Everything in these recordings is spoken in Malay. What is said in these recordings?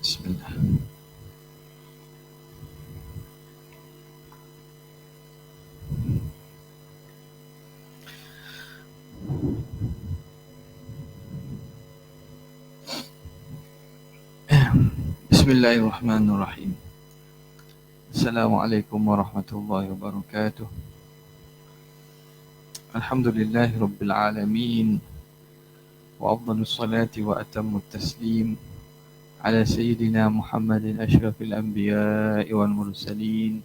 Bismillah. Bismillahirrahmanirrahim. Assalamualaikum warahmatullahi wabarakatuh. Alhamdulillahi rabbil alamin. Wa afdalus salati wa atammut taslim ala sayyidina Muhammadin asyrafil anbiya'i wal mursalin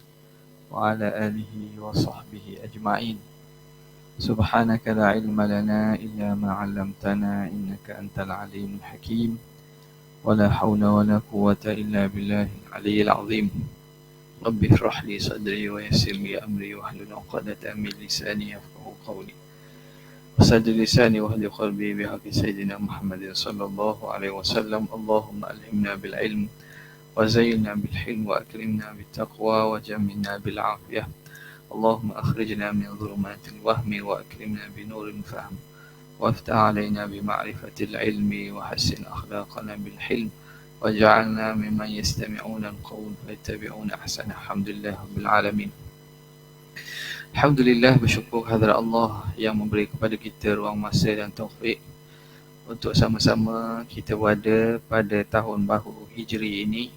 wa ala alihi wa sahbihi ajma'in. Subhanaka la ilma lana illa ma 'allamtana innaka antal alimul hakim. Wa la hawla wa la quwwata illa billahil aliyyil azim. Rabbi shrah li sadri wa yassir li amri wahlul 'uqdatam min lisani yafqahu qawli. Wasaddi lisani wahdi qalbi bihaqqi sayyidina Muhammadin sallallahu alaihi wasallam. Allahumma alhimna bil ilm wa zayyinna bil hilm wa akrimna bit taqwa wa jammilna bil afiyah. Allahumma akhrijna min dhulumatil wahmi wa akrimna bi nuril fahm. وافتح علينا بمعرفة العلم وحسن أخلاقنا بالحلم وجعلنا ممن يستمعون القول فيتبعون أحسنه. الحمد لله رب العالمين. Alhamdulillah, bersyukur kehadrat Allah yang memberi kepada kita ruang masa dan taufik untuk sama-sama kita berada pada tahun baru Hijri ini.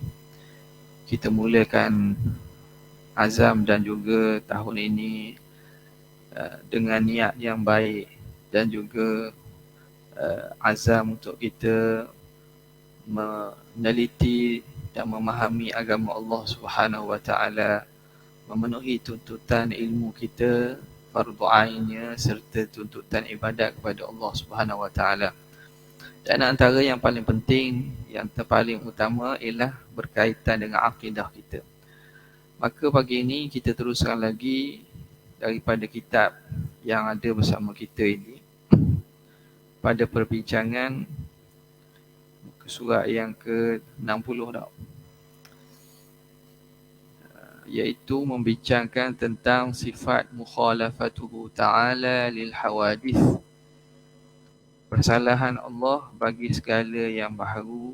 Kita mulakan azam dan juga tahun ini dengan niat yang baik dan juga azam untuk kita meneliti dan memahami agama Allah Subhanahu wa taala, memenuhi tuntutan ilmu kita, fardu ainnya serta tuntutan ibadat kepada Allah Subhanahu wa taala. Dan antara yang paling penting, yang terpaling utama ialah berkaitan dengan akidah kita. Maka pagi ini kita teruskan lagi daripada kitab yang ada bersama kita ini pada perbincangan surat yang ke-60 dah, iaitu membincangkan tentang sifat mukhalafatuhu ta'ala lil hawadith, persalahan Allah bagi segala yang baharu.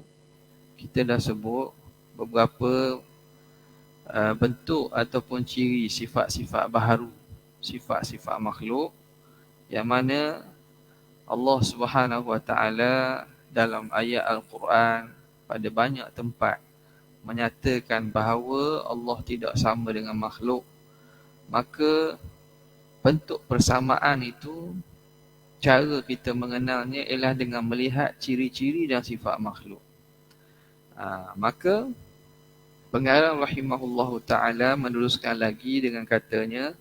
Kita dah sebut beberapa bentuk ataupun ciri sifat-sifat baharu, sifat-sifat makhluk yang mana Allah Subhanahu wa taala dalam ayat Al-Quran pada banyak tempat menyatakan bahawa Allah tidak sama dengan makhluk. Maka bentuk persamaan itu, cara kita mengenalnya ialah dengan melihat ciri-ciri dan sifat makhluk. Maka pengarang rahimahullahu ta'ala meneruskan lagi dengan katanya,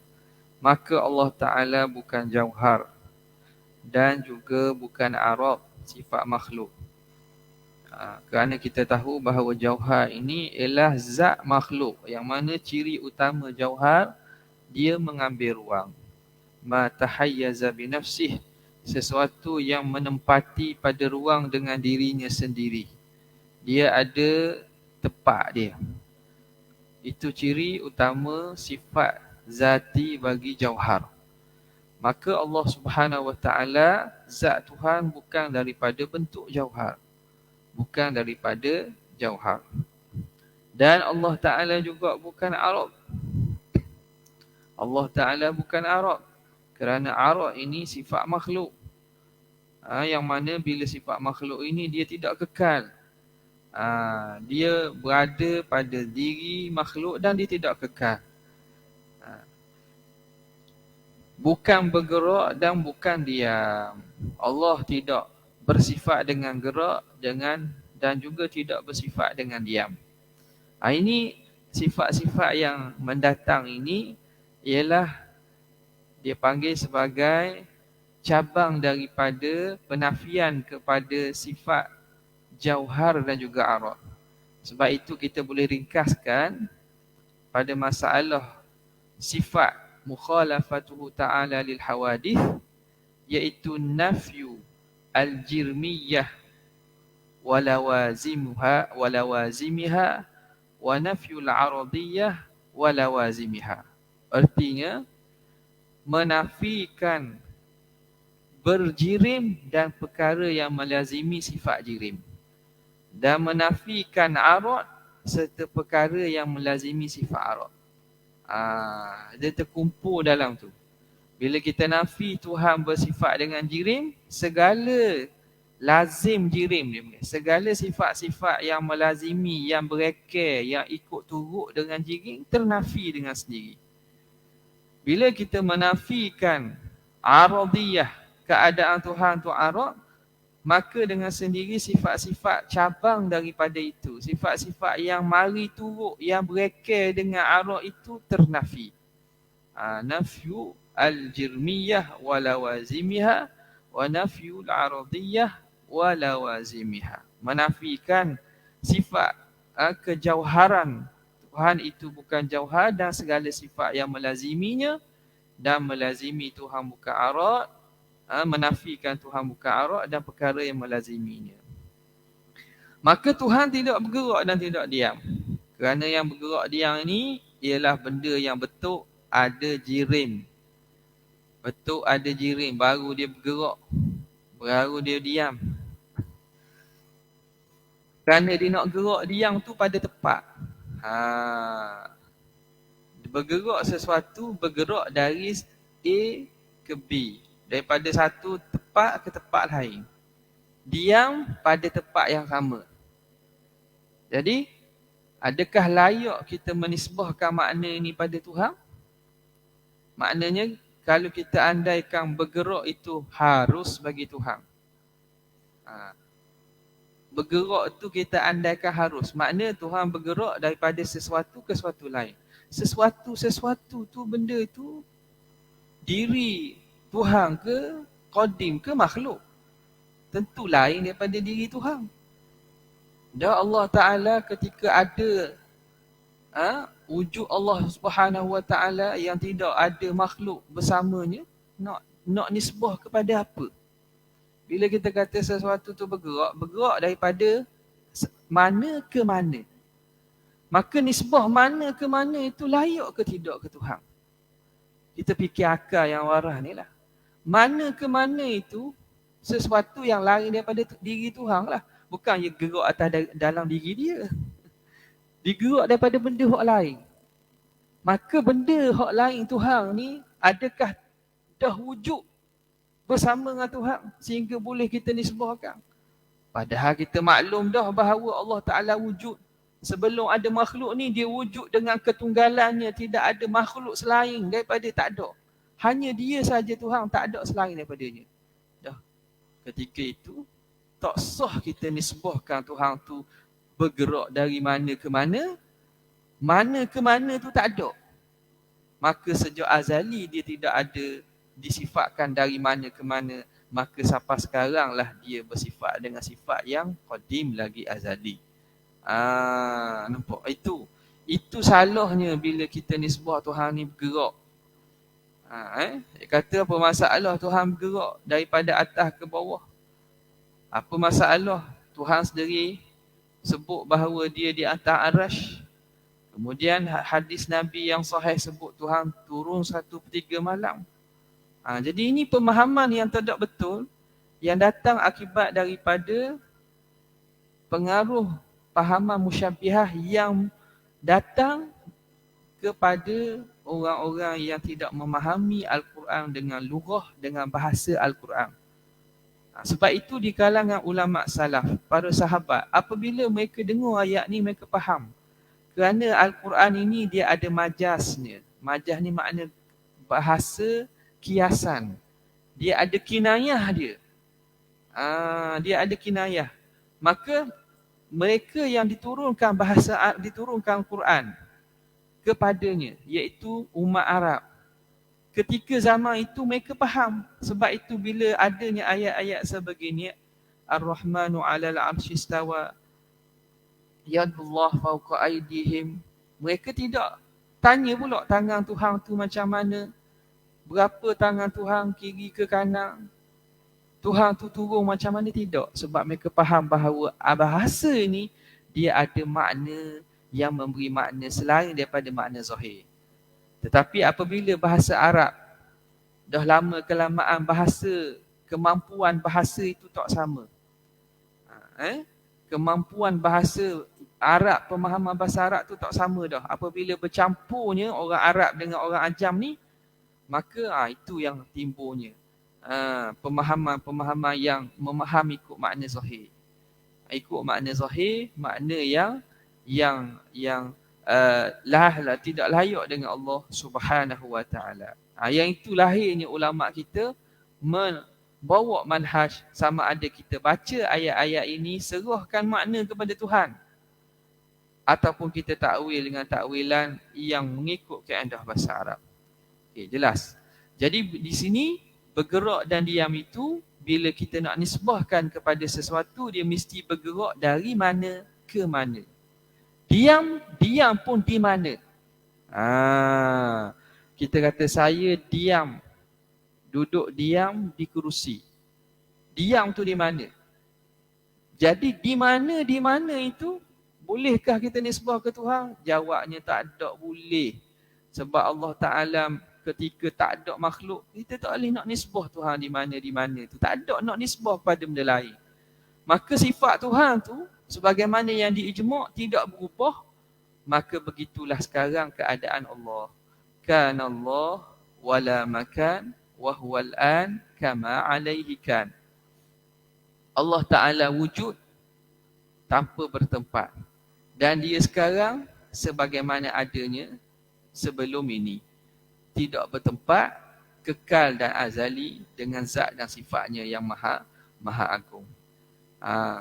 maka Allah Ta'ala bukan jauhar dan juga bukan arab sifat makhluk. Kerana kita tahu bahawa jauhar ini ialah zat makhluk, yang mana ciri utama jauhar, dia mengambil ruang. Ma tahayyaza binafsih, sesuatu yang menempati pada ruang dengan dirinya sendiri. Dia ada tempat dia. Itu ciri utama sifat zati bagi jauhar. Maka Allah Subhanahu wa taala, zat Tuhan bukan daripada bentuk jauhar, bukan daripada jauhar. Dan Allah Ta'ala juga bukan arab. Allah Ta'ala bukan Arad. Kerana Arad ini sifat makhluk. Yang mana bila sifat makhluk ini dia tidak kekal. Dia berada pada diri makhluk dan dia tidak kekal. Bukan bergerak dan bukan diam. Allah tidak bersifat dengan gerak dan juga tidak bersifat dengan diam. Ini sifat-sifat yang mendatang ini ialah dia panggil sebagai cabang daripada penafian kepada sifat jauhar dan juga arad. Sebab itu kita boleh ringkaskan pada masalah sifat mukhalafatuhu ta'ala lil hawadith, iaitu nafyu al-jirmiyah walawazimiha wa nafyu al-aradiyah walawazimiha. Artinya menafikan berjirim dan perkara yang melazimi sifat jirim, dan menafikan arad serta perkara yang melazimi sifat arad. Dia terkumpul dalam tu. Bila kita nafi Tuhan bersifat dengan jirim, segala lazim jirim dia punya, segala sifat-sifat yang melazimi, yang berekar, yang ikut turut dengan jirim, ternafi dengan sendiri. Bila kita menafikan aradiyah, keadaan Tuhan tu arad, maka dengan sendiri sifat-sifat cabang daripada itu, sifat-sifat yang mari turut, yang berekar dengan arad itu ternafi. Nafyu al-jirmiyah wa lawazimiha wa nafyu al-aradiyah wa lawazimiha. Menafikan sifat kejauharan Tuhan itu bukan jauhar dan segala sifat yang melaziminya, dan melazimi Tuhan bukan arad, menafikan Tuhan bukan arad dan perkara yang melaziminya. Maka Tuhan tidak bergerak dan tidak diam. Kerana yang bergerak diam ini ialah benda yang betul ada jirim. Betul ada jirim, baru dia bergerak, baru dia diam. Kerana dia nak gerak diam tu pada tepat. Bergerak sesuatu, bergerak dari A ke B, daripada satu tempat ke tempat lain. Diam pada tempat yang sama. Jadi, adakah layak kita menisbahkan makna ini pada Tuhan? Maknanya, kalau kita andaikan bergerak itu harus bagi Tuhan. Bergerak tu kita andaikan harus. Makna Tuhan bergerak daripada sesuatu ke sesuatu lain. Sesuatu tu benda tu diri Tuhan ke, qadim ke, makhluk. Tentu lain daripada diri Tuhan. Dan Allah Ta'ala ketika ada wujud Allah Subhanahu Wa Ta'ala yang tidak ada makhluk bersamanya, nak nisbah kepada apa? Bila kita kata sesuatu tu bergerak daripada mana ke mana. Maka nisbah mana ke mana itu layak ke tidak ke Tuhan? Kita fikir akal yang waras ni lah. Mana ke mana itu sesuatu yang lain daripada diri Tuhan lah. Bukan ia gerak atas dalam diri dia. Digerak daripada benda hak lain. Maka benda hak lain Tuhan ni adakah dah wujud bersama dengan Tuhan sehingga boleh kita nisbahkan? Padahal kita maklum dah bahawa Allah Ta'ala wujud. Sebelum ada makhluk ni, dia wujud dengan ketunggalannya. Tidak ada makhluk selain daripada tak ada. Hanya dia saja Tuhan, tak ada selain daripadanya. Dah. Ketika itu, tak sah kita nisbahkan Tuhan tu bergerak dari mana ke mana. Mana ke mana tu tak ada. Maka sejak azali dia tidak ada disifatkan dari mana ke mana. Maka sampai sekarang lah dia bersifat dengan sifat yang qadim lagi azali. Nampak? Itu salahnya bila kita nisbah Tuhan ni bergerak. Dia kata apa masalah Tuhan bergerak daripada atas ke bawah? Apa masalah? Tuhan sendiri sebut bahawa dia di atas arasy. Kemudian hadis Nabi yang sahih sebut Tuhan turun 1/3 malam. Jadi ini pemahaman yang tidak betul yang datang akibat daripada pengaruh pahaman musyabbihah yang datang kepada orang-orang yang tidak memahami Al-Quran dengan lughah, dengan bahasa Al-Quran. Sebab itu di kalangan ulama salaf, para sahabat, apabila mereka dengar ayat ni mereka faham. Kerana Al-Quran ini dia ada majaznya. Majaz ni makna bahasa kiasan. Dia ada kinayah dia. Dia ada kinayah. Maka mereka yang diturunkan Quran kepadanya, iaitu umat Arab, ketika zaman itu mereka faham. Sebab itu bila adanya ayat-ayat sebegini, Ar-Rahmanu 'alal 'arsy istawa, yadullah fawqa aydihim, mereka tidak tanya pula tangan Tuhan tu macam mana, berapa tangan Tuhan kiri ke kanan, Tuhan tu turun macam mana, tidak. Sebab mereka faham bahawa bahasa ni dia ada makna yang memberi makna selain daripada makna zahir. Tetapi apabila bahasa Arab, dah lama kelamaan bahasa, kemampuan bahasa itu tak sama. Kemampuan bahasa Arab, pemahaman bahasa Arab tu tak sama dah. Apabila bercampurnya orang Arab dengan orang Ajam ni, maka itu yang timbulnya pemahaman yang memahami ikut makna zahir. Ikut makna zahir, makna yang tidak layak dengan Allah Subhanahu wa taala. Yang itu lahirnya ulama kita membawa manhaj, sama ada kita baca ayat-ayat ini serahkan makna kepada Tuhan, ataupun kita takwil dengan takwilan yang mengikut kaedah bahasa Arab. Okey, jelas. Jadi di sini bergerak dan diam itu, bila kita nak nisbahkan kepada sesuatu, dia mesti bergerak dari mana ke mana. Diam pun di mana. Kita kata saya diam, duduk diam di kerusi. Diam tu di mana? Jadi di mana itu, bolehkah kita nisbah ke Tuhan? Jawabnya tak ada boleh. Sebab Allah Ta'ala ketika tak ada makhluk, kita tak boleh nak nisbah Tuhan di mana tu. Tak ada nak nisbah pada benda lain. Maka sifat Tuhan tu, sebagaimana yang diijma' tidak berubah, maka begitulah sekarang keadaan Allah. Kana Allah wala makan wa huwal an kama alaihi kan. Allah Ta'ala wujud tanpa bertempat. Dan dia sekarang sebagaimana adanya sebelum ini. Tidak bertempat, kekal dan azali dengan zat dan sifatnya yang maha agung.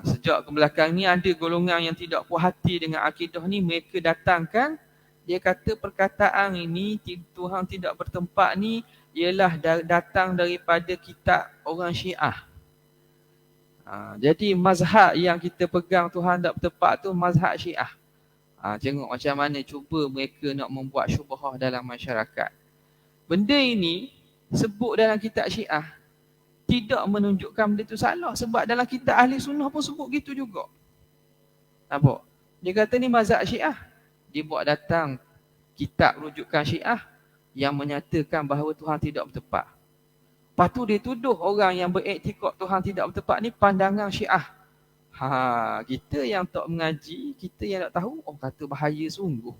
Sejak ke belakang ni ada golongan yang tidak puas hati dengan akidah ni, mereka datangkan, dia kata perkataan ini Tuhan tidak bertempat ni ialah datang daripada kitab orang Syiah. Jadi mazhab yang kita pegang Tuhan tak bertempat tu mazhab Syiah. Tengok macam mana cuba mereka nak membuat syubhah dalam masyarakat. Benda ini sebut dalam kitab Syiah tidak menunjukkan benda itu salah, sebab dalam kitab Ahli Sunnah pun sebut gitu juga. Nampak? Dia kata ni mazhab Syiah. Dia buat datang kitab rujukan Syiah yang menyatakan bahawa Tuhan tidak bertempat. Lepas tu dia tuduh orang yang beriktikad Tuhan tidak bertempat ni pandangan Syiah. Kita yang tak mengaji, kita yang tak tahu, kata bahaya sungguh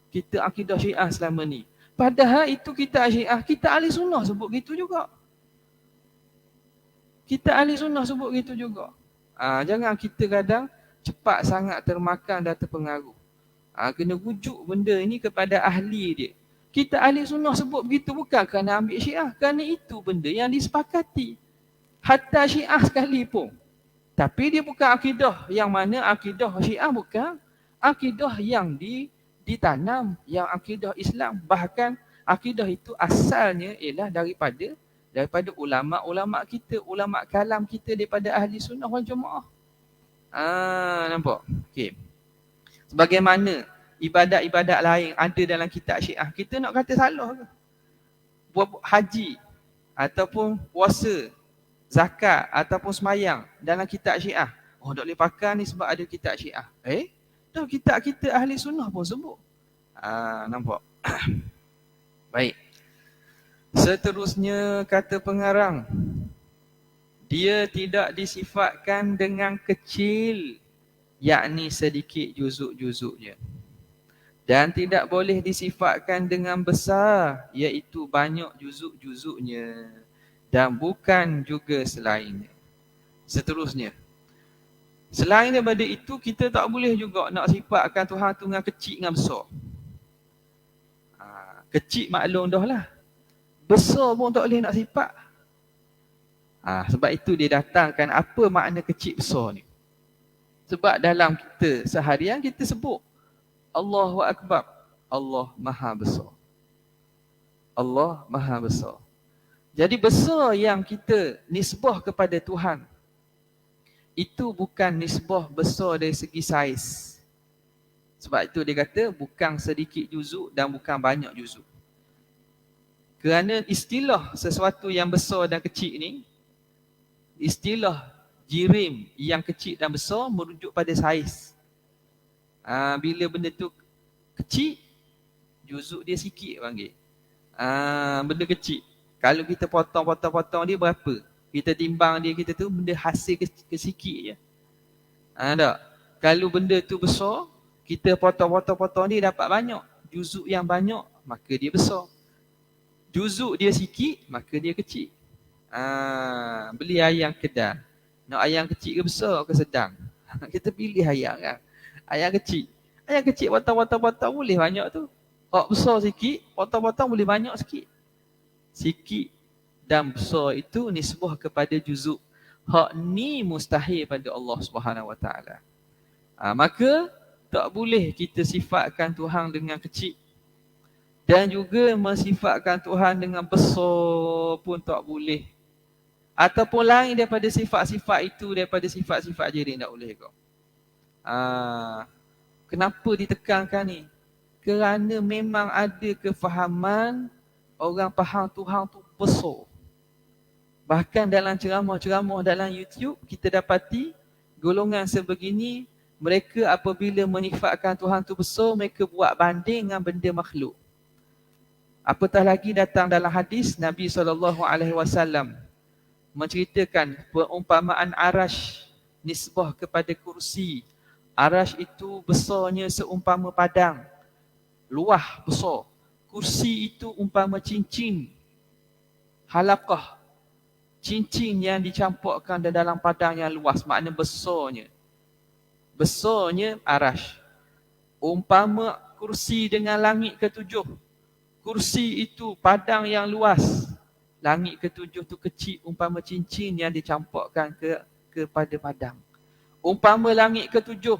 kita akidah Syiah selama ni. Padahal itu kita Syiah, kita Ahli Sunnah sebut gitu juga. Kita Ahli Sunnah sebut gitu juga. Jangan kita kadang cepat sangat termakan dan terpengaruh. Kena rujuk benda ini kepada ahli dia. Kita Ahli Sunnah sebut begitu bukan kerana ambil Syiah, kerana itu benda yang disepakati. Hatta Syiah sekalipun. Tapi dia bukan akidah yang mana akidah Syiah bukan akidah yang ditanam, yang akidah Islam. Bahkan akidah itu asalnya ialah daripada ulama-ulama kita, ulama kalam kita daripada Ahli Sunnah wal Jamaah. Nampak? Okey. Sebagaimana ibadat-ibadat lain ada dalam kitab Syiah, kita nak kata salah ke? Buat haji ataupun puasa, zakat ataupun semayang dalam kitab Syiah, tak boleh pakai ni sebab ada kitab Syiah. Dah kitab kita Ahli Sunnah pun sebut. Nampak? Baik. Seterusnya kata pengarang, dia tidak disifatkan dengan kecil, yakni sedikit juzuk-juzuknya. Dan tidak boleh disifatkan dengan besar, iaitu banyak juzuk-juzuknya. Dan bukan juga selainnya. Seterusnya. Selain daripada itu, kita tak boleh juga nak sifatkan Tuhan tu dengan kecil dengan besar. Kecil maklum dah lah. Besar pun tak boleh nak sifat. Sebab itu dia datangkan apa makna kecil besar ni. Sebab dalam kita seharian kita sebut Allahu Akbar. Allah Maha Besar. Allah Maha Besar. Jadi besar yang kita nisbah kepada Tuhan, itu bukan nisbah besar dari segi saiz. Sebab itu dia kata bukan sedikit juzuk dan bukan banyak juzuk. Kerana istilah sesuatu yang besar dan kecil ni, istilah jirim yang kecil dan besar merujuk pada saiz. Bila benda tu kecil, juzuk dia sikit panggil. Benda kecil. Kalau kita potong dia berapa? Kita timbang dia, kita tu benda hasil sikit je. Tak? Kalau benda tu besar, kita potong dia dapat banyak. Juzuk yang banyak, maka dia besar. Juzuk dia sikit, maka dia kecil. Beli ayam kedai. Nak ayam kecil ke besar ke sedang? Kita pilih ayam kan. Ayam kecil. Ayam kecil potong boleh banyak tu. Hak besar sikit, potong boleh banyak sikit. Sikit dan besar itu nisbah kepada juzuk. Hak ni mustahil pada Allah Subhanahu Wa Taala. Maka tak boleh kita sifatkan Tuhan dengan kecil. Dan juga mensifatkan Tuhan dengan besar pun tak boleh. Ataupun lain daripada sifat-sifat itu, daripada sifat-sifat jirim, tak boleh kau. Kenapa ditekankan ni? Kerana memang ada kefahaman orang faham Tuhan tu besar. Bahkan dalam ceramah-ceramah dalam YouTube, kita dapati golongan sebegini, mereka apabila menyifatkan Tuhan tu besar, mereka buat banding dengan benda makhluk. Apatah lagi datang dalam hadis Nabi SAW menceritakan perumpamaan arash nisbah kepada kursi. Arash itu besarnya seumpama padang, luah besar. Kursi itu umpama cincin, halaqah, cincin yang dicampurkan dalam padang yang luas, makna besarnya. Besarnya arash. Umpama kursi dengan langit ketujuh. Kursi itu padang yang luas. Langit ketujuh tu kecil, umpama cincin yang dicampurkan kepada padang. Umpama langit ketujuh,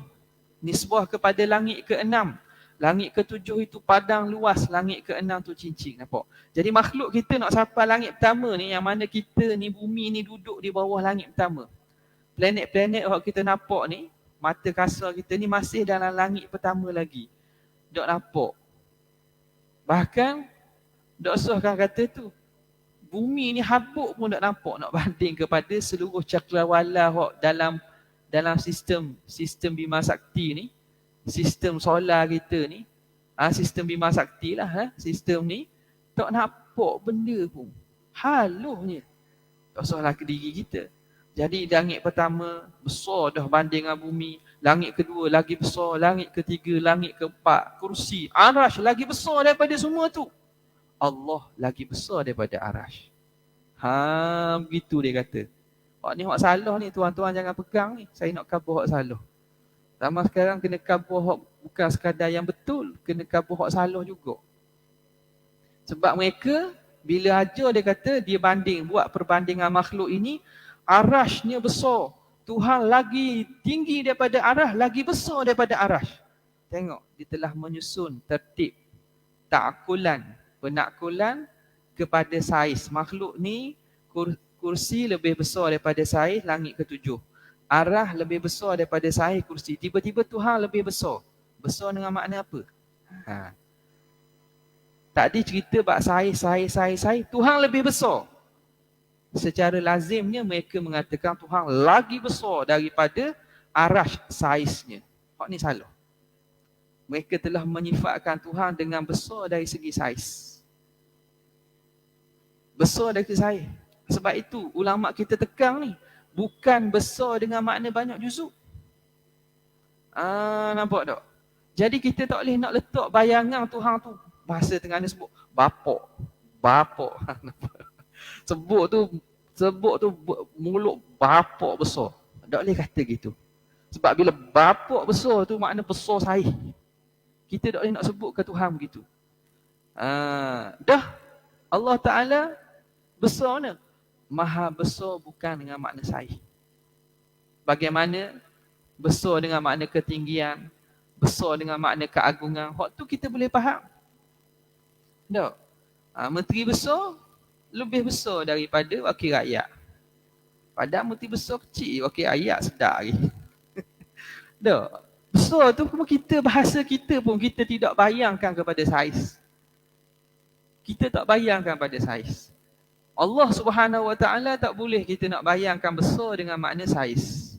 nisbah kepada langit keenam. Langit ketujuh itu padang luas, langit keenam tu cincin. Nampak? Jadi makhluk kita nak sampai langit pertama ni, yang mana kita ni, bumi ni duduk di bawah langit pertama. Planet-planet yang kita nampak ni, mata kasar kita ni masih dalam langit pertama lagi. Tak nampak. Bahkan, Dr. kan kata tu, bumi ni habuk pun tak nampak nak banding kepada seluruh cakrawala dalam sistem Bima Sakti ni. Sistem solar kita ni, sistem Bima Sakti lah, sistem ni tak nampak benda pun. Haluhnya. Tak salah ke diri kita. Jadi langit pertama besar dah banding dengan bumi. Langit kedua lagi besar. Langit ketiga, langit keempat, kursi, arash lagi besar daripada semua tu. Allah lagi besar daripada arash. Begitu dia kata. Hak ni hak salah ni, tuan-tuan jangan pegang ni. Saya nak kabur hak salah. Sama sekarang kena kabur hak bukan sekadar yang betul, kena kabur hak salah juga. Sebab mereka bila ajar dia kata dia buat perbandingan makhluk ini, arashnya besar. Tuhan lagi tinggi daripada arash, lagi besar daripada arash. Tengok, dia telah menyusun tertib ta'akulan, penakkulan kepada saiz. Makhluk ni kursi lebih besar daripada saiz langit ketujuh. Arah lebih besar daripada saiz kursi. Tiba-tiba Tuhan lebih besar. Besar dengan makna apa? Tadi cerita bab saiz. Tuhan lebih besar. Secara lazimnya mereka mengatakan Tuhan lagi besar daripada arash saiznya. Hak ni salah. Mereka telah menyifatkan Tuhan dengan besar dari segi saiz. Besar dari segi saiz. Sebab itu ulama kita tekan ni, bukan besar dengan makna banyak juzuk. Nampak tak? Jadi kita tak boleh nak letak bayangan Tuhan tu. Bahasa Terengganu sebut bapok. Bapok. sebut tu mulut bapok besar. Tak boleh kata gitu. Sebab bila bapok besar tu makna besar sahih. Kita tak boleh nak sebut ke Tuhan begitu. Dah Allah Ta'ala besar mana? Maha besar bukan dengan makna sahih. Bagaimana besar dengan makna ketinggian, besar dengan makna keagungan, hak tu kita boleh faham. Tak? Menteri besar lebih besar daripada wakil rakyat. Padahal menteri besar kecil, wakil rakyat sedar lagi. Tak? Besar tu pun kita, bahasa kita pun kita tidak bayangkan kepada saiz. Kita tak bayangkan pada saiz. Allah Subhanahu Wa Taala tak boleh kita nak bayangkan besar dengan makna saiz.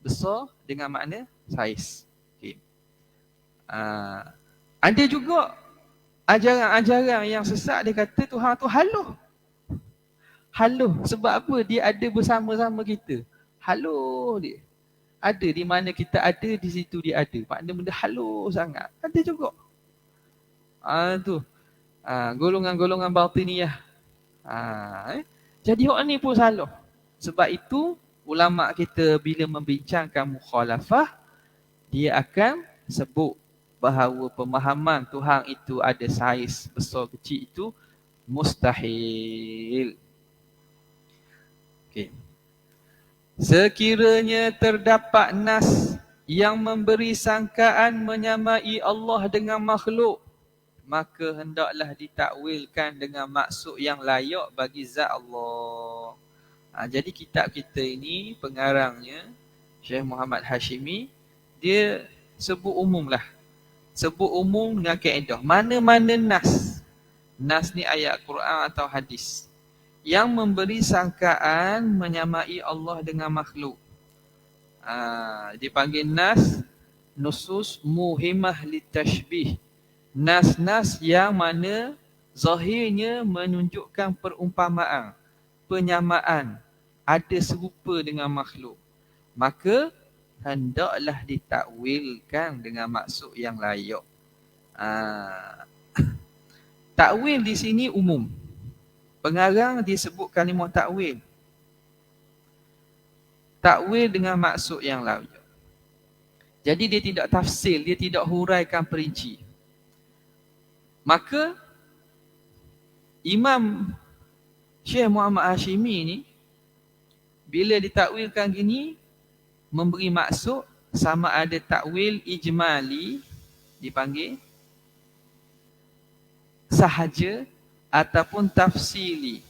Besar dengan makna saiz. Okay. Ada juga ajaran-ajaran yang sesat, dia kata Tuhan tu haluh. Haluh. Sebab apa? Dia ada bersama-sama kita. Haluh dia. Ada di mana kita ada, di situ dia ada. Makna benda haluh sangat. Ada juga. Tu. Golongan-golongan batiniyah. Jadi orang ni pun salah. Sebab itu ulama kita bila membincangkan mukhalafah, dia akan sebut bahawa pemahaman Tuhan itu ada saiz besar kecil itu mustahil. Okay. Sekiranya terdapat nas yang memberi sangkaan menyamai Allah dengan makhluk, maka hendaklah ditakwilkan dengan maksud yang layak bagi zat Allah. Jadi kitab kita ini, pengarangnya Syekh Muhammad Hashimi, dia sebut umum lah. Sebut umum dengan kaedah. Mana-mana nas, nas ni ayat Quran atau hadis, yang memberi sangkaan menyamai Allah dengan makhluk, dipanggil nas, nusus muhimah litashbih. Nas-nas yang mana zahirnya menunjukkan perumpamaan, penyamaan, ada serupa dengan makhluk, maka hendaklah ditakwilkan dengan maksud yang layak. Takwil di sini umum. Pengarang disebut kalimah takwil. Takwil dengan maksud yang layak. Jadi dia tidak tafsir, dia tidak huraikan perinci. Maka Imam Syekh Muhammad Hashimi ni bila ditakwilkan gini, memberi maksud sama ada takwil ijmali, dipanggil sahaja, ataupun tafsili.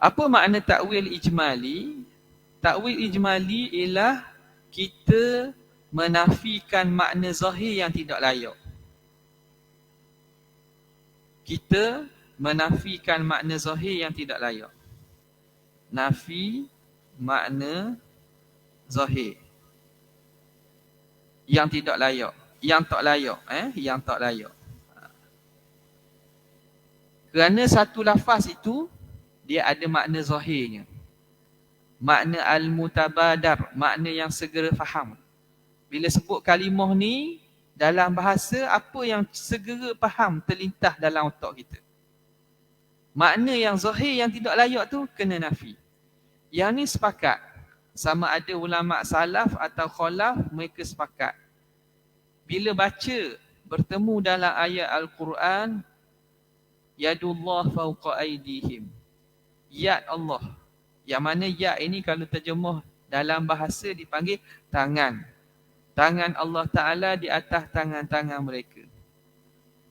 Apa makna takwil ijmali? Takwil ijmali ialah kita menafikan makna zahir yang tidak layak. Kita menafikan makna zahir yang tidak layak. Nafi makna zahir yang tidak layak. Yang tak layak. Yang tak layak. Kerana satu lafaz itu, dia ada makna zahirnya. Makna al-mutabadar, makna yang segera faham. Bila sebut kalimah ni, dalam bahasa, apa yang segera faham terlintas dalam otak kita. Makna yang zahir yang tidak layak tu kena nafi. Yang ni sepakat. Sama ada ulama salaf atau khalaf, mereka sepakat. Bila baca bertemu dalam ayat Al-Quran, yadullah fawqa aydihim. Yad Allah. Yang mana yad ini kalau terjemah dalam bahasa dipanggil tangan. Tangan Allah Ta'ala di atas tangan-tangan mereka.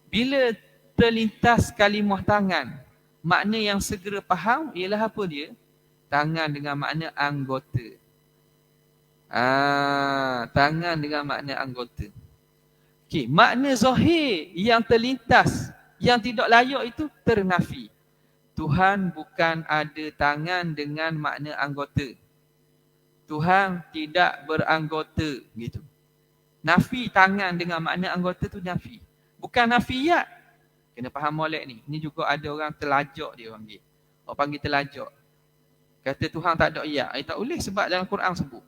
Bila terlintas kalimah tangan, makna yang segera faham ialah apa dia? Tangan dengan makna anggota. Tangan dengan makna anggota. Okey, makna zahir yang terlintas, yang tidak layak itu ternafi. Tuhan bukan ada tangan dengan makna anggota. Tuhan tidak beranggota, gitu. Nafi tangan dengan makna anggota tu nafi. Bukan nafiyat. Kena faham molek ni. Ni juga ada orang telajak dia panggil. Orang panggil telajak. Kata Tuhan tak ada iyak. Tak boleh sebab dalam Quran sebut.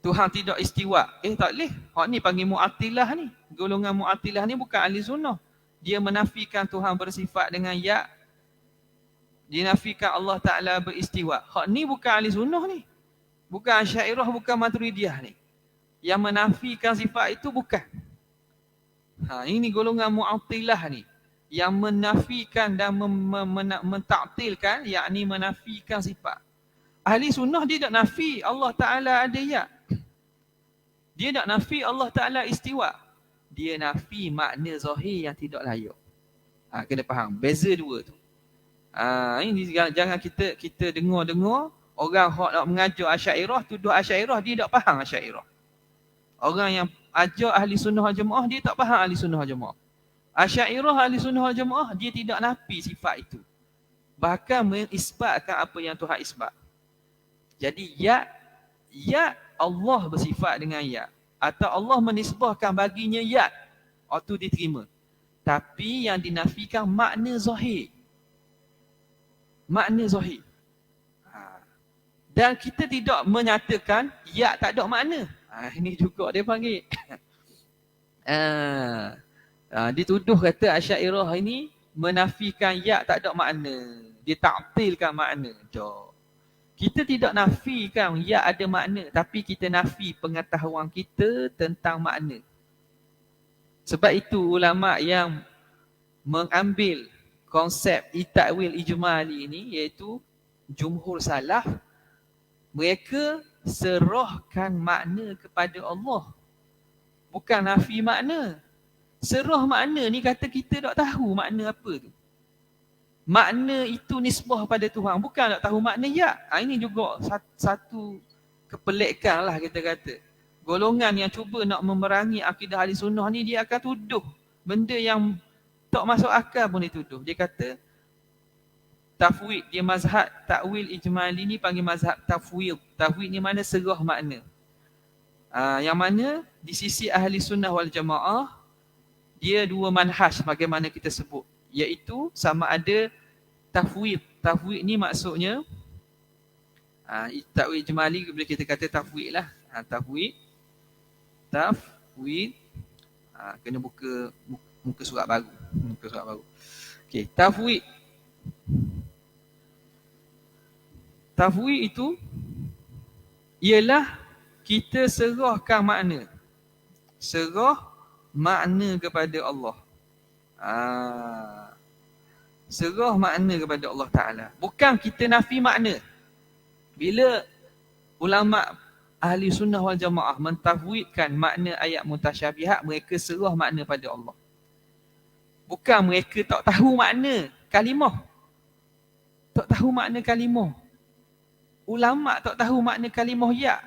Tuhan tidak istiwa. Tak boleh. Hak ni panggil Mu'attilah ni. Golongan Mu'attilah ni bukan ahli sunnah. Dia menafikan Tuhan bersifat dengan ya. Dia nafikan Allah Ta'ala beristiwa. Hak ni bukan ahli sunnah ni. Bukan Asy'ariyah, bukan Maturidiyah ni. Yang menafikan sifat itu bukan. Ini golongan Mu'attilah ni. Yang menafikan dan mentaktilkan, yakni menafikan sifat. Ahli sunnah dia tak nafi Allah Ta'ala ada ya. Dia tak nafi Allah Ta'ala istiwa. Dia nafi makna zahir yang tidak layak. Kena faham. Beza dua tu. Ini jangan kita dengar-dengar orang hak nak mengajar Asy'ariyah, tuduh Asy'ariyah, dia tak faham Asy'ariyah. Orang yang ajar ahli sunnah wal jamaah, dia tak faham ahli sunnah wal jamaah. Asy'ariyah, ahli sunnah wal jamaah, dia tidak nafi sifat itu. Bahkan mengisbatkan apa yang Tuhan isbat. Jadi ya Allah bersifat dengan ya. Atau Allah menisbahkan baginya ya. Itu diterima. Tapi yang dinafikan makna zahir. Makna zahir. Dan kita tidak menyatakan ya tak ada makna. Ini juga dia panggil. Dituduh kata Asy'ariyah ini menafikan ya tak ada makna. Dia taktilkan makna. Kita tidak nafikan ya ada makna, tapi kita nafi pengetahuan kita tentang makna. Sebab itu ulama yang mengambil konsep takwil ijmali ini, iaitu jumhur salaf, mereka serahkan makna kepada Allah. Bukan nafi makna. Serah makna ni kata kita tak tahu makna apa tu. Makna itu nisbah pada Tuhan. Bukan tak tahu makna ya. Ini juga satu kepelikan lah kita kata. Golongan yang cuba nak memerangi akidah ahli sunnah ni, dia akan tuduh benda yang tak masuk akal pun dituduh. Dia kata tafwid, dia mazhab takwil ijmali ni panggil mazhab tafwid. Tafwid ni mana serah makna. Yang mana di sisi ahli sunnah wal jamaah, dia dua manhaj bagaimana kita sebut. Iaitu sama ada tafwid. Tafwid ni maksudnya takwil ijmali boleh kita kata tafwid lah. Tafwid. Kena buka muka surat baru. Okey, tafwid. Tafwid itu ialah kita serahkan makna. Serah makna kepada Allah. Serah makna kepada Allah Ta'ala. Bukan kita nafi makna. Bila ulama ahli sunnah wal jamaah mentafwidkan makna ayat mutasyabihat, mereka serah makna pada Allah. Bukan mereka tak tahu makna kalimah. Tak tahu makna kalimah. Ulama tak tahu makna kalimah ya.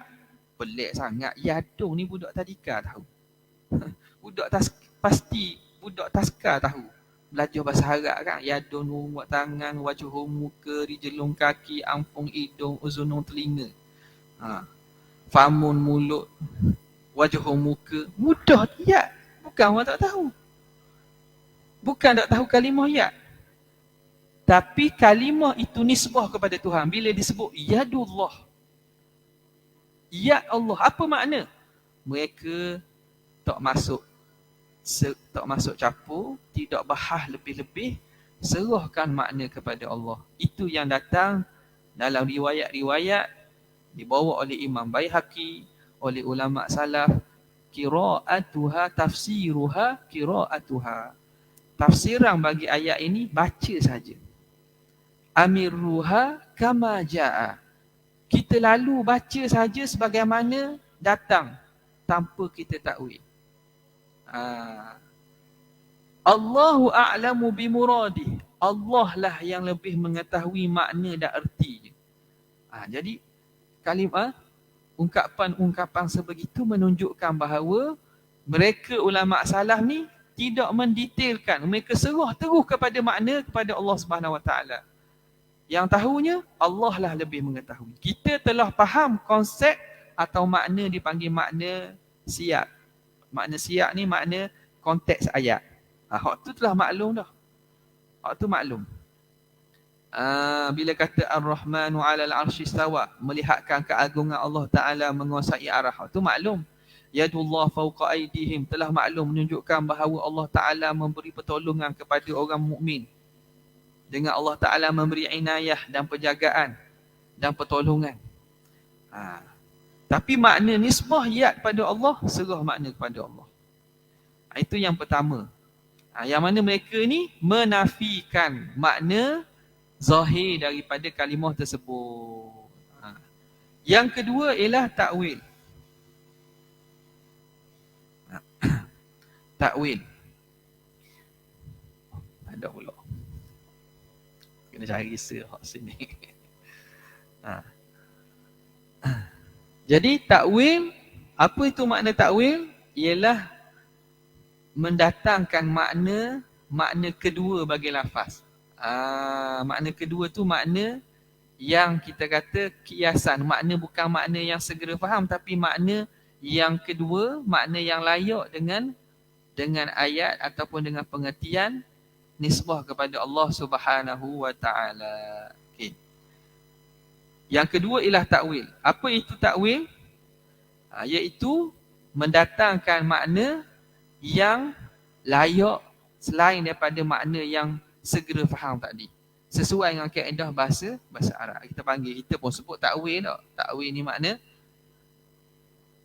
Pelik sangat. Yadung ni budak tadika tahu. Budak taska tahu. Belajar bahasa Arab kan. Yadun, buat tangan, wajuh muka, rijelung kaki, ampung hidung, uzunung telinga. Famun mulut, wajuh muka. Mudah ya. Bukan orang tak tahu. Bukan tak tahu kalimah ya. Tapi kalimah itu nisbah kepada Tuhan. Bila disebut yadullah, ya Allah, apa makna? Mereka tak masuk campur, tidak bahas lebih-lebih, serahkan makna kepada Allah. Itu yang datang dalam riwayat-riwayat dibawa oleh Imam Baihaqi, oleh ulama salaf. Qira'atuha tafsiruha qira'atuha. Tafsiran bagi ayat ini baca saja. Amirruha kama ja'a. Kita lalu baca saja sebagaimana datang, tanpa kita takwil. Allahu a'lamu bimuradih. Allah lah yang lebih mengetahui makna dan erti. Jadi kalimah, ungkapan-ungkapan sebegitu menunjukkan bahawa mereka ulama salaf ni tidak mendetailkan. Mereka serah terus kepada makna kepada Allah Subhanahu Wa Taala. Yang tahunya Allah lah lebih mengetahui. Kita telah faham konsep atau makna dipanggil makna siyak. Makna siyak ni makna konteks ayat. Hak tu telah maklum dah. Hak tu maklum. Bila kata Ar-Rahmanu 'alal 'arsy istawa, melihatkan keagungan Allah Taala menguasai arah, itu maklum. Yadullah fawqa aydihim, telah maklum menunjukkan bahawa Allah Taala memberi pertolongan kepada orang mukmin. Dengan Allah Taala memberi inayah dan penjagaan dan pertolongan. Tapi makna nisbah yad pada Allah, serah makna kepada Allah. Itu yang pertama. Yang mana mereka ni menafikan makna zahir daripada kalimah tersebut. Yang kedua ialah takwil. Takwil. Ada pula. Kena cari sehak sini. Jadi takwil, apa itu makna takwil? Ialah mendatangkan makna kedua bagi lafaz. Makna kedua tu makna yang kita kata kiasan. Makna bukan makna yang segera faham, tapi makna yang kedua, makna yang layak dengan ayat ataupun dengan pengertian nisbah kepada Allah Subhanahu wa taala. Okey. Yang kedua ialah takwil. Apa itu takwil? Iaitu mendatangkan makna yang layak selain daripada makna yang segera faham tadi. Sesuai dengan kaedah bahasa Arab. Kita panggil, kita pun sebut takwil tak? Takwil ni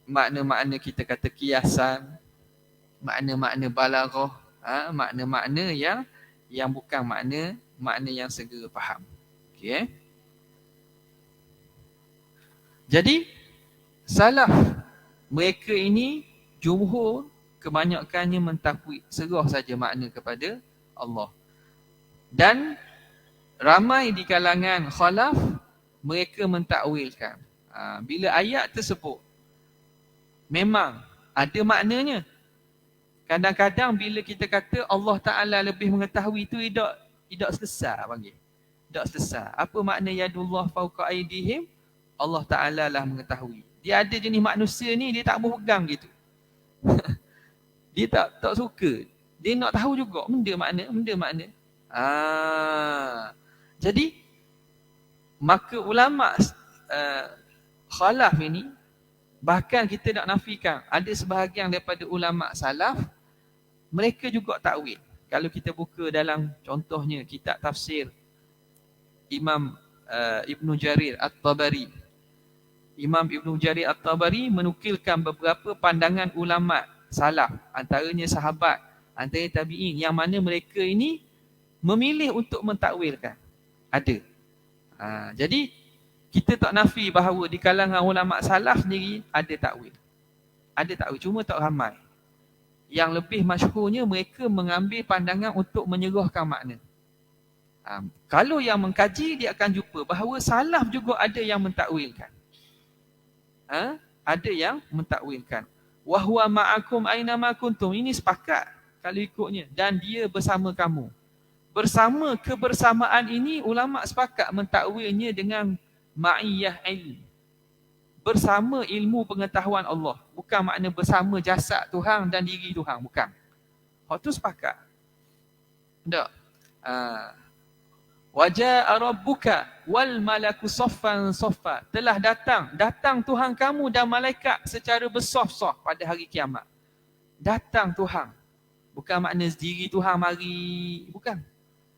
makna-makna kita kata kiasan, makna-makna balaghah, makna-makna yang bukan makna yang segera faham. Okey. Jadi salaf mereka ini jumhur kebanyakannya mentakwil, serah saja makna kepada Allah. Dan ramai di kalangan khalaf mereka mentakwilkan. Bila ayat tersebut memang ada maknanya. Kadang-kadang bila kita kata Allah Ta'ala lebih mengetahui itu tidak selesai panggil. Tidak selesai. Apa makna yadullah fawqa aydihim? Allah Ta'ala lah mengetahui. Dia ada jenis manusia ni, dia tak mau pegang gitu. Dia tak suka. Dia nak tahu juga benda makna. Jadi maka ulama khalaf ini, bahkan kita nak nafikan, ada sebahagian daripada ulama salaf mereka juga takwil. Kalau kita buka dalam contohnya kitab tafsir Imam Ibnu Jarir At-Tabari. Imam Ibnu Jarir At-Tabari menukilkan beberapa pandangan ulama salaf, antaranya sahabat, antaranya tabi'in, yang mana mereka ini memilih untuk mentakwilkan. Ada. Jadi kita tak nafi bahawa di kalangan ulama salaf sendiri ada takwil. Ada takwil, cuma tak ramai. Yang lebih masyhurnya mereka mengambil pandangan untuk menyerahkan makna. Kalau yang mengkaji, dia akan jumpa bahawa salaf juga ada yang mentakwilkan. Ada yang mentakwilkan. Wa huwa ma'akum aina ma kuntum. Ini sepakat kalau ikutnya, dan dia bersama kamu. Bersama kebersamaan ini ulama sepakat mentakwilnya dengan ma'iyah ilm. Bersama ilmu pengetahuan Allah. Bukan makna bersama jasad Tuhan dan diri Tuhan. Bukan. Hak tu sepakat. Tak. Waja'a rabbuka wal malaku saffan saffa. Telah datang Tuhan kamu dan malaikat secara bersaf-saf pada hari kiamat. Datang Tuhan. Bukan makna diri Tuhan mari, bukan.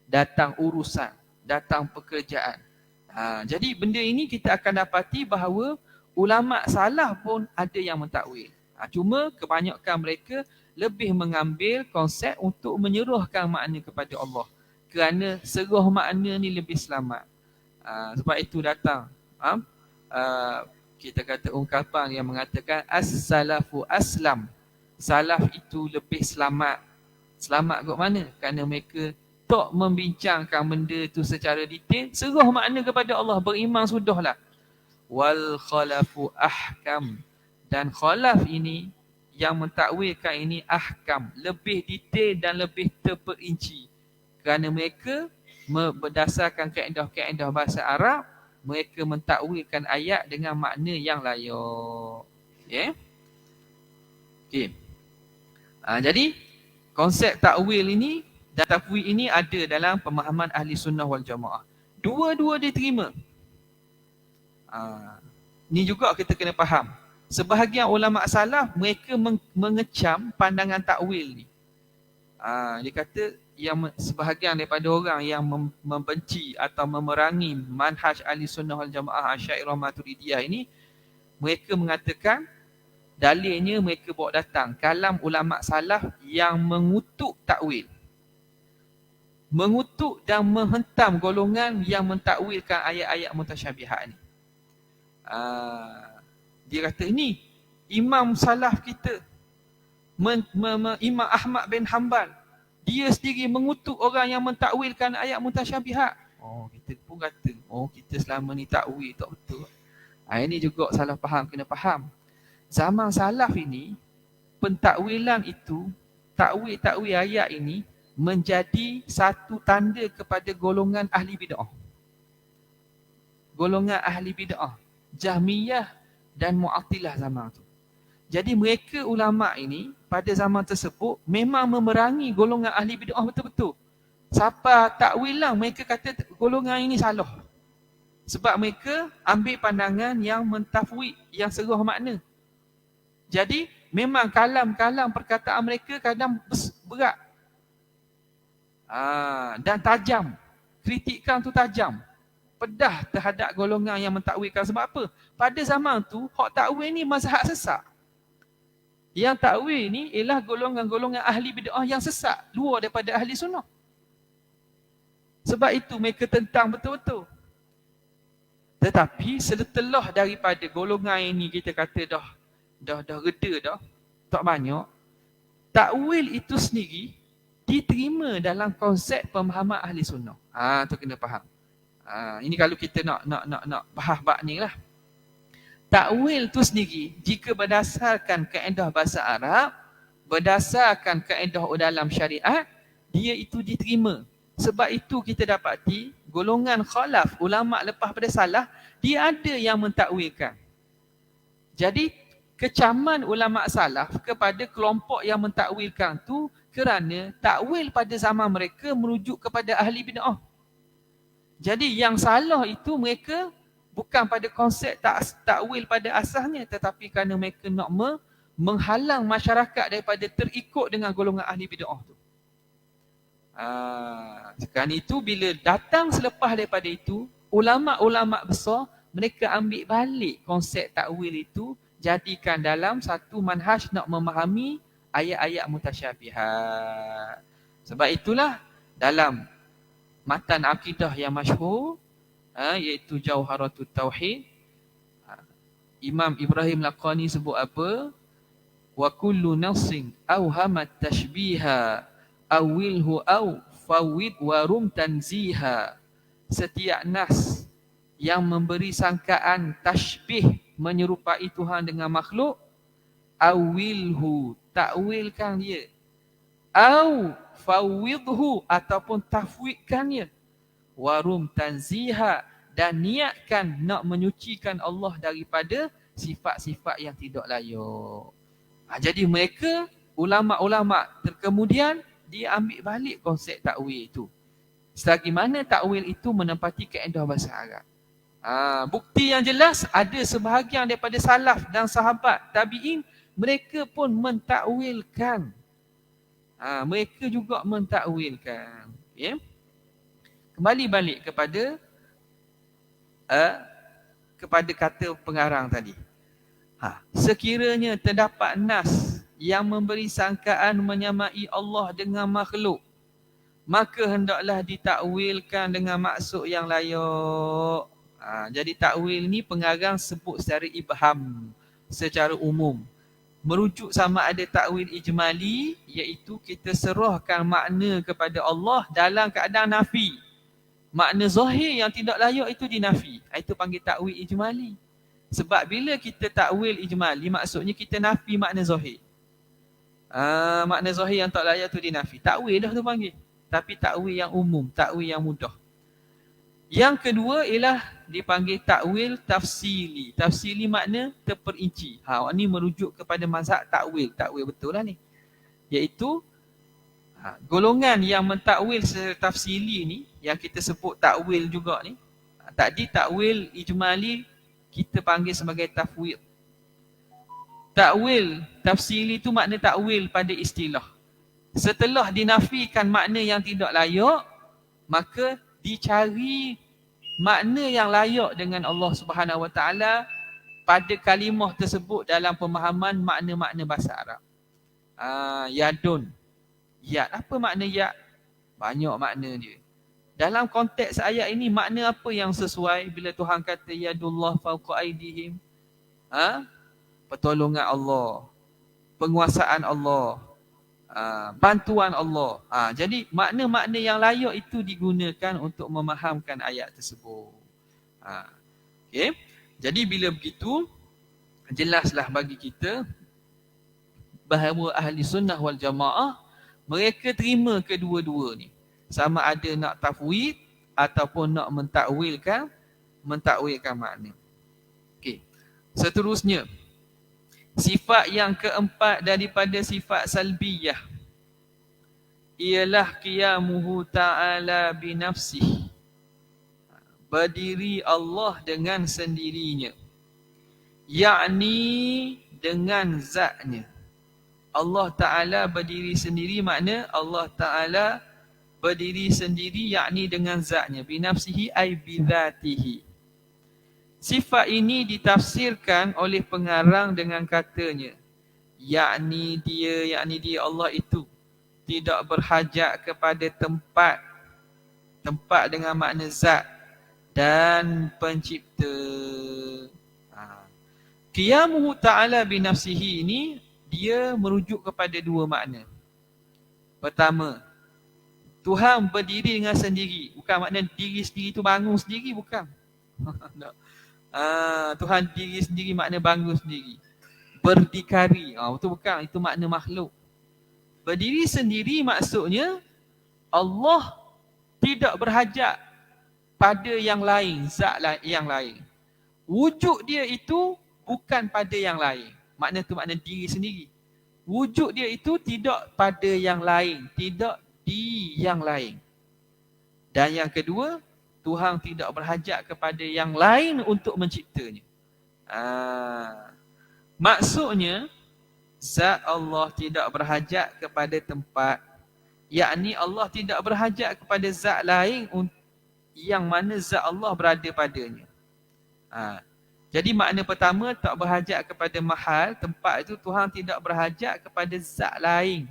Datang urusan, datang pekerjaan. Jadi benda ini kita akan dapati bahawa ulama salaf pun ada yang mentakwil. Cuma kebanyakan mereka lebih mengambil konsep untuk menyerahkan makna kepada Allah. Kerana serah makna ni lebih selamat. Sebab itu datang kita kata ungkapan yang mengatakan as-salafu aslam. Salaf itu lebih selamat. Selamat kat mana? Kerana mereka tak membincangkan benda itu secara detail. Serah makna kepada Allah, beriman sudahlah. Wal khalafu ahkam. Dan khalaf ini yang mentakwilkan ini ahkam, lebih detail dan lebih terperinci. Kerana mereka berdasarkan kaedah-kaedah bahasa Arab, mereka mentakwilkan ayat dengan makna yang layak. Okay. Jadi konsep takwil ini dan tafwid ini ada dalam pemahaman ahli sunnah wal jamaah. Dua-dua diterima. Ni juga kita kena faham. Sebahagian ulama salaf mereka mengecam pandangan takwil ni. Dia kata sebahagian daripada orang yang membenci atau memerangi manhaj ahli sunnah wal jamaah Asy'ariyah Maturidiyah ini, mereka mengatakan dalilnya mereka bawa datang kalam ulama salaf yang mengutuk takwil. Mengutuk dan menghentam golongan yang mentakwilkan ayat-ayat mutasyabihat ni. Dia kata ini imam salaf kita, Imam Ahmad bin Hanbal, dia sendiri mengutuk orang yang mentakwilkan ayat mutasyabihat. Kita pun kata, kita selama ni takwil tak betul. Ini juga salah faham, kena faham. Zaman salaf ini, pentakwilan itu, takwil ayat ini menjadi satu tanda kepada golongan ahli bid'ah. Golongan ahli bid'ah, Jahmiyah dan Mu'attilah zaman tu. Jadi mereka ulama ini pada zaman tersebut memang memerangi golongan ahli bid'ah betul-betul. Siapa takwil lah, mereka kata golongan ini salah. Sebab mereka ambil pandangan yang mentafwid, yang seruh makna. Jadi memang kalam-kalam perkataan mereka kadang berat. Dan tajam. Kritikan tu tajam. Pedah terhadap golongan yang mentakwilkan. Sebab apa? Pada zaman tu, hak takwil ni mazhab sesat. Yang takwil ni ialah golongan-golongan ahli bid'ah yang sesat, luar daripada ahli sunnah. Sebab itu mereka tentang betul-betul. Tetapi setelah daripada golongan ini kita kata dah reda dah, tak banyak, takwil itu sendiri diterima dalam konsep pemahaman ahli sunnah. Tu kena faham. Ini kalau kita nak bahas bab ni lah. Takwil tu sendiri jika berdasarkan kaedah bahasa Arab, berdasarkan kaedah dalam syariat, dia itu diterima. Sebab itu kita dapati golongan khalaf, ulama lepas pada salaf, dia ada yang mentakwilkan. Jadi kecaman ulama salaf kepada kelompok yang mentakwilkan tu kerana takwil pada zaman mereka merujuk kepada ahli bid'ah. Jadi yang salah itu mereka bukan pada konsep takwil pada asasnya, tetapi kerana mereka nak menghalang masyarakat daripada terikut dengan golongan ahli bid'ah tu. Sekarang itu bila datang selepas daripada itu, ulama-ulama besar mereka ambil balik konsep takwil itu, jadikan dalam satu manhaj nak memahami ayat-ayat mutasyabihat. Sebab itulah dalam matan akidah yang masyhur, iaitu Jauharatul Tauhid, Imam Ibrahim Laqani sebut apa? Wa kullu nafsin awhamat tashbiha awilhu aw fawid warum tanziha. Setiap nas yang memberi sangkaan tashbih, menyerupai Tuhan dengan makhluk, awilhu, takwilkan dia, au fawidhu, ataupun tafwidkan dia, warum tanziha, dan niatkan nak menyucikan Allah daripada sifat-sifat yang tidak layak. Jadi mereka, ulama-ulama terkemudian, dia ambil balik konsep takwil itu. Selagi mana takwil itu menempati kaedah bahasa Arab. Bukti yang jelas, ada sebahagian daripada salaf dan sahabat tabi'in, mereka pun mentakwilkan. Mereka juga mentakwilkan. Kembali balik kepada kata pengarang tadi. Sekiranya terdapat nas yang memberi sangkaan menyamai Allah dengan makhluk, maka hendaklah ditakwilkan dengan maksud yang layak. Jadi takwil ni pengarang sebut secara ibham, secara umum. Merujuk sama ada takwil ijmali, iaitu kita serahkan makna kepada Allah dalam keadaan nafi. Makna zahir yang tidak layak itu dinafi. Itu panggil takwil ijmali. Sebab bila kita takwil ijmali, maksudnya kita nafi makna zahir. Makna zahir yang tak layak itu dinafi. Takwil dah tu panggil. Tapi takwil yang umum, takwil yang mudah. Yang kedua ialah dipanggil takwil tafsili. Tafsili makna terperinci. Ini merujuk kepada mazhab takwil. Takwil betul lah ni. Iaitu golongan yang mentakwil secara tafsili ni, yang kita sebut takwil juga ni. Tadi takwil ijmali kita panggil sebagai tafwid. Takwil tafsili tu makna takwil pada istilah. Setelah dinafikan makna yang tidak layak, maka dicari makna yang layak dengan Allah Subhanahu Wa Taala pada kalimah tersebut dalam pemahaman makna-makna bahasa Arab. Yadun. Yad, apa makna yad? Banyak makna dia. Dalam konteks ayat ini, makna apa yang sesuai bila Tuhan kata yadullah fawqa aydihim? Pertolongan Allah, penguasaan Allah, bantuan Allah. Jadi makna-makna yang layak itu digunakan untuk memahamkan ayat tersebut. Okay. Jadi bila begitu, jelaslah bagi kita bahawa ahli sunnah wal jamaah mereka terima kedua-dua ni. Sama ada nak tafwid ataupun nak mentakwilkan makna. Okey. Seterusnya, sifat yang keempat daripada sifat salbiyah ialah qiyamuhu ta'ala binafsih. Berdiri Allah dengan sendirinya. Yakni dengan zatnya. Allah Ta'ala berdiri sendiri makna Allah Ta'ala berdiri sendiri yakni dengan zatnya. Binafsihi ay bidhatihi. Sifat ini ditafsirkan oleh pengarang dengan katanya, yakni dia Allah itu tidak berhajat kepada tempat dengan makna zat dan pencipta. Qiyamuhu ta'ala binafsihi ini dia merujuk kepada dua makna. Pertama, Tuhan berdiri dengan sendiri. Bukan makna diri sendiri tu bangun sendiri, bukan. Tuhan diri sendiri makna bangun sendiri. Berdikari, itu bukan, itu makna makhluk. Berdiri sendiri maksudnya Allah tidak berhajat pada yang lain, zat yang lain. Wujud dia itu bukan pada yang lain. Makna tu makna diri sendiri. Wujud dia itu tidak pada yang lain, tidak di yang lain. Dan yang kedua, Tuhan tidak berhajat kepada yang lain untuk menciptanya. Maksudnya, zat Allah tidak berhajat kepada tempat, yakni Allah tidak berhajat kepada zat lain yang mana zat Allah berada padanya. Jadi makna pertama, tak berhajat kepada mahal, tempat itu. Tuhan tidak berhajat kepada zat lain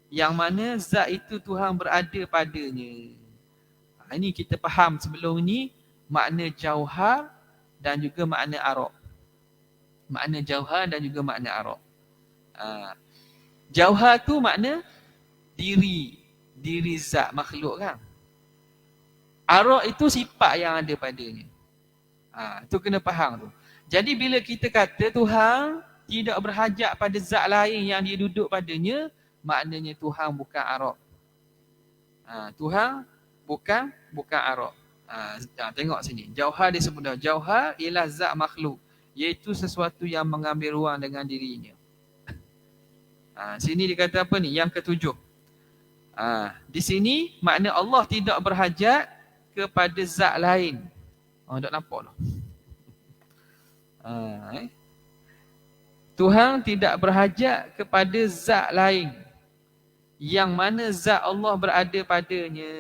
yang mana zat itu Tuhan berada padanya. Ini kita faham sebelum ni makna jauhar dan juga makna arab. Makna jauhar dan juga makna arab. Jauhar tu makna diri zat makhluk kan. Arab itu sifat yang ada padanya. Itu kena faham tu. Jadi bila kita kata Tuhan tidak berhajat pada zat lain yang dia duduk padanya, maknanya Tuhan bukan Arab. Tuhan bukan Arab. Tengok sini. Jauhar disebut dah. Jauhar ialah zat makhluk, iaitu sesuatu yang mengambil ruang dengan dirinya. Sini dia kata apa ni? Yang ketujuh. Di sini makna Allah tidak berhajat kepada zat lain. Tak nampak lah. Tuhan tidak berhajat kepada zat lain yang mana zat Allah berada padanya.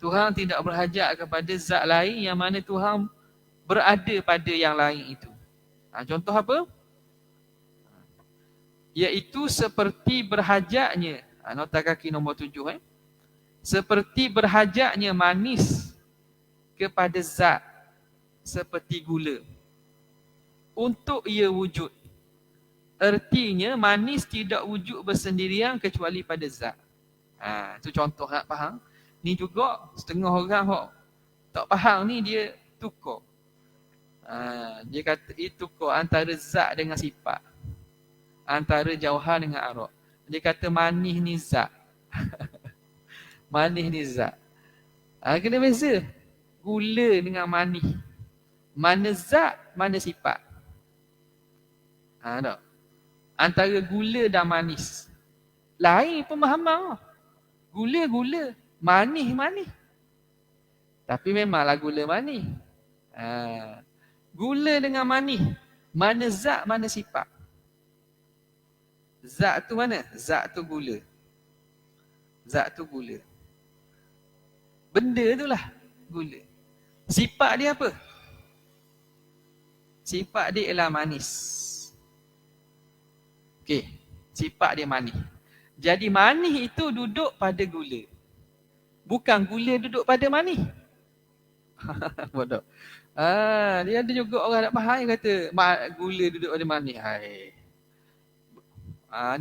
Tuhan tidak berhajat kepada zat lain yang mana Tuhan berada pada yang lain itu. Contoh apa? Iaitu seperti berhajatnya, nota kaki nombor 7, seperti berhajatnya manis kepada zat seperti gula untuk ia wujud. Ertinya manis tidak wujud bersendirian kecuali pada zat. Itu contoh nak faham. Ni juga setengah orang tak faham ni, dia tukar. Dia kata itu tukar antara zat dengan sifat, antara jauhar dengan arab. Dia kata manis ni zat. Manis ni zat. Kena beza gula dengan manis. Mana zat, mana sifat. Tak? Antara gula dan manis lain pemahaman. Gula, Manis. Tapi memanglah gula manis. Gula dengan manis. Mana zat, mana sifat? Zat tu mana? Zat tu gula. Benda tu lah gula. Sifat dia apa? Sifat dia ialah manis. Okey, sifat dia manis. Jadi manis itu duduk pada gula. Bukan gula duduk pada manis. Bodoh. Dia ada juga orang nak faham yang kata gula duduk pada manis.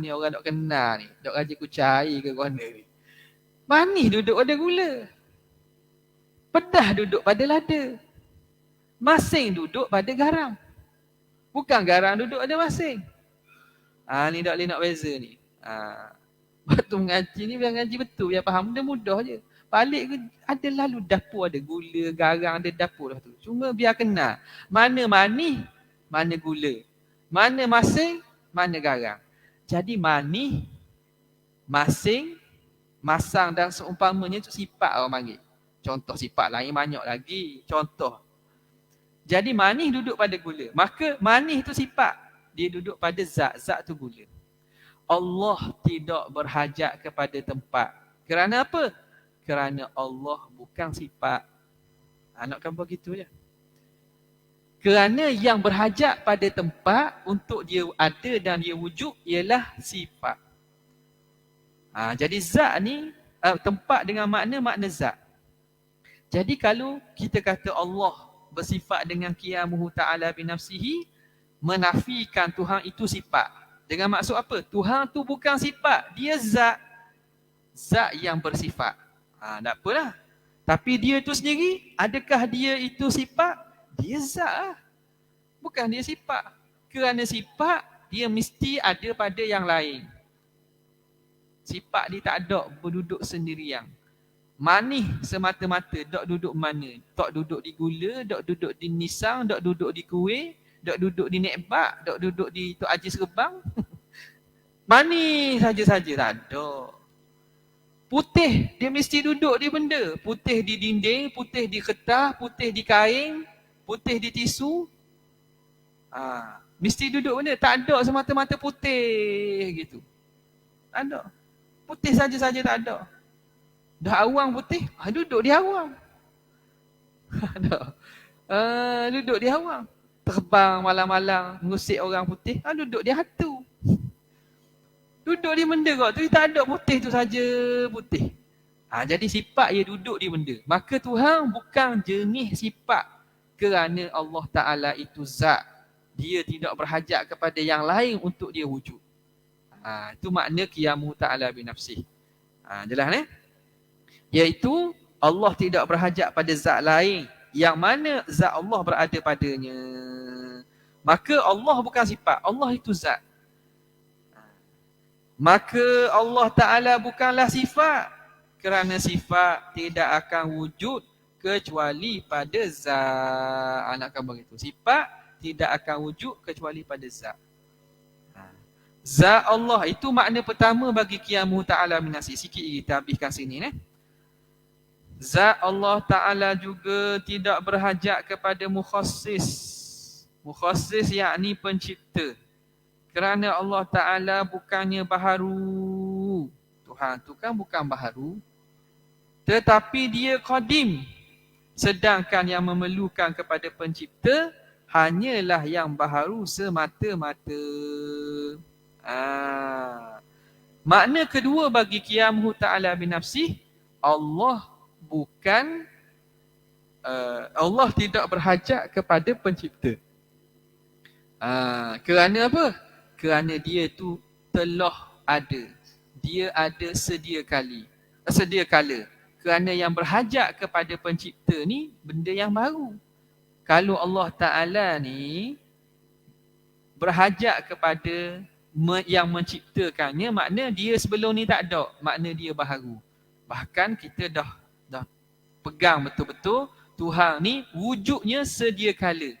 Ni orang nak kenal ni. Dok raja kucai ke mana ni. Manis duduk pada gula. Pedas duduk pada lada. Masing duduk pada garam. Bukan garam duduk pada masing. Ni tak boleh nak beza ni. Waktu mengaji ni biar ngaji betul, biar faham. Benda mudah je. Balik ke ada lalu dapur, ada gula, garam, ada dapur dah tu. Cuma biar kenal. Mana manis, mana gula. Mana masing, mana garam. Jadi manis, masing, masang dan seumpamanya tu sifat orang panggil. Contoh sifat lain banyak lagi. Contoh. Jadi manis duduk pada gula. Maka manis tu sifat. Dia duduk pada zat. Zat tu gula. Allah tidak berhajat kepada tempat. Kerana apa? Kerana Allah bukan sifat. Nak gambar gitu je. Kerana yang berhajat pada tempat untuk dia ada dan dia wujud ialah sifat. Jadi zat ni tempat dengan makna zat. Jadi kalau kita kata Allah bersifat dengan qiyamuhu ta'ala binafsihi, menafikan Tuhan itu sifat. Dengan maksud apa? Tuhan tu bukan sifat, dia zat. Zat yang bersifat. Tak apalah. Tapi dia tu sendiri, adakah dia itu sifat? Dia zat lah. Bukan dia sifat. Kerana sifat, dia mesti ada pada yang lain. Sifat dia tak ada berduduk sendirian. Manis semata-mata, tak duduk mana? Tak duduk di gula, tak duduk di nisang, tak duduk di kuih, tak duduk di nekbak, tak duduk di Tok Haji Serebang. Manis saja-saja, tak ada. Putih, dia mesti duduk di benda. Putih di dinding, putih di kertas, putih di kain, putih di tisu. Mesti duduk benda. Tak ada semata-mata putih gitu. Tak ada. Putih saja-saja tak ada. Dah awang putih, duduk di awang. Duduk di awang. Terbang malam-malam, mengusik orang putih, duduk di hatu. Duduk di benda kau tu, tak ada putih tu saja putih. Jadi sifat ia duduk di benda. Maka Tuhan bukan jenis sifat kerana Allah Ta'ala itu zat. Dia tidak berhajat kepada yang lain untuk dia wujud. Itu makna qiyamuhu ta'ala binafsih. Jelas ni? Iaitu Allah tidak berhajat pada zat lain. Yang mana zat Allah berada padanya. Maka Allah bukan sifat. Allah itu zat. Maka Allah Ta'ala bukanlah sifat. Kerana sifat tidak akan wujud kecuali pada zat. Nak kata begitu. Sifat tidak akan wujud kecuali pada zat. Zat Allah itu makna pertama bagi qiyamuhu ta'ala binafsihi. Sikit kita habiskan sini. Zat Allah Ta'ala juga tidak berhajat kepada mukhassis. Mukhassis yakni pencipta. Kerana Allah Ta'ala bukannya baharu. Tuhan tu kan bukan baharu. Tetapi dia qadim. Sedangkan yang memerlukan kepada pencipta hanyalah yang baharu semata-mata. Makna kedua bagi qiyamuhu ta'ala binafsih, Allah bukan Allah tidak berhajat kepada pencipta. Kerana apa? Kerana dia tu telah ada. Dia ada sedia kala. Kerana yang berhajat kepada pencipta ni benda yang baru. Kalau Allah Ta'ala ni berhajat kepada yang menciptakannya, makna dia sebelum ni tak ada. Makna dia baharu. Bahkan kita dah pegang betul-betul Tuhan ni wujudnya sedia kala.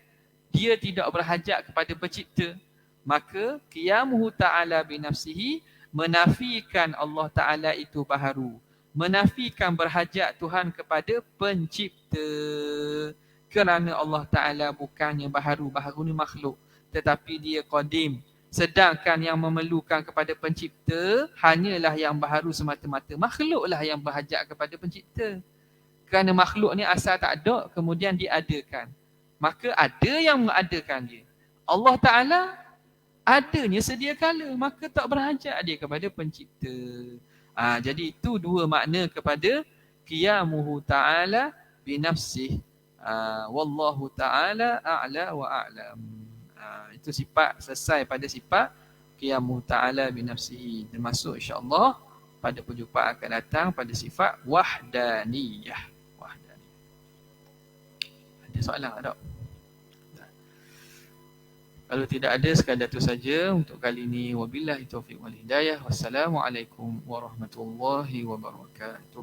Dia tidak berhajat kepada pencipta. Maka qiyamuhu ta'ala binafsihi menafikan Allah Ta'ala itu baharu. menafikan berhajat Tuhan kepada pencipta. Kerana Allah Ta'ala bukannya baharu. Baharu ni makhluk. Tetapi dia qadim. Sedangkan yang memerlukan kepada pencipta hanyalah yang baharu semata-mata. Makhluklah yang berhajat kepada pencipta. Kerana makhluk ni asal tak ada, kemudian diadakan. Maka ada yang mengadakan dia. Allah Ta'ala adanya sedia kala, maka tak berhajat dia kepada pencipta. Jadi itu dua makna kepada qiyamuhu ta'ala binafsih. Wallahu ta'ala a'la wa a'lam. Itu sifat, selesai pada sifat qiyamuhu ta'ala binafsihi. Termasuk insyaAllah pada perjumpaan akan datang pada sifat wahdaniyah. Wahdaniyah. Ada soalan tak? Kalau tidak ada, sekadar itu saja untuk kali ini. Wabillahi taufiq wal hidayah. Wassalamualaikum warahmatullahi wabarakatuh.